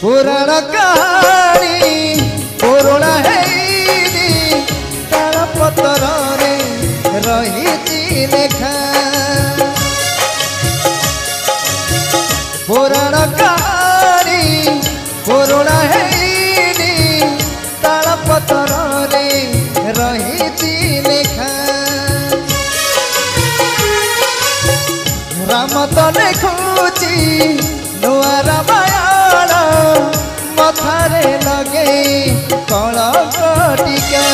पुराण कहानी पुराणा है तार पतर रही लेखा पुराण कहानी पुराणा है तार पतर रही लेखा राम तो लिखुची नुआ रामायण मथारे लगे कलंक टीका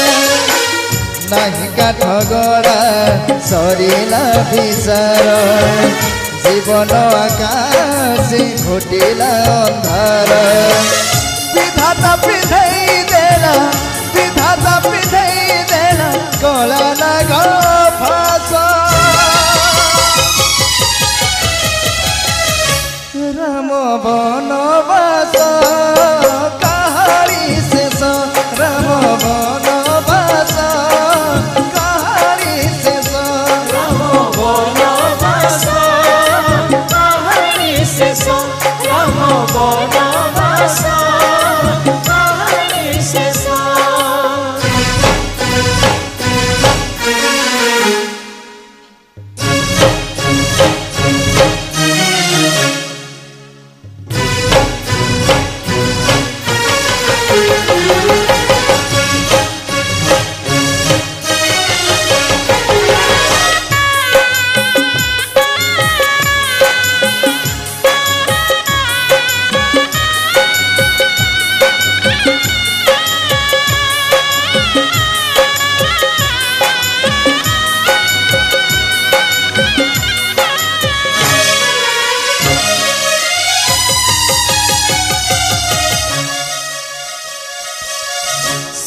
नहीं काठ गड़ा सरिला विचार जीवन आकाश घोटिला अंधार विधाता पिधई देला विधाता पिधई देला कला नाग फास राम बनवास कहानी शेष राम बनवास कहानी शेष राम बनवास कहानी शेष राम बनवास कहानी शेष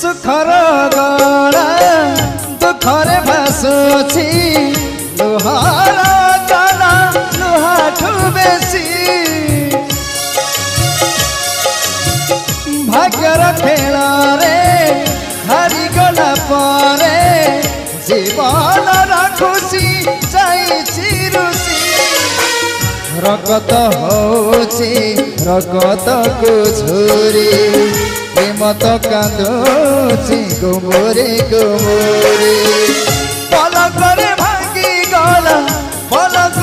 सुखर गला दुखरे भासुची लुहार गला लुहाठू बेसी भाग्यर खेल रे हारी गला परे जीवन खुशी जाइछि रुचि रगत होची रगत को झुरी प्रेम तो कांदुची गुमुरी गुमुरी पलक रे भांगी गला पलक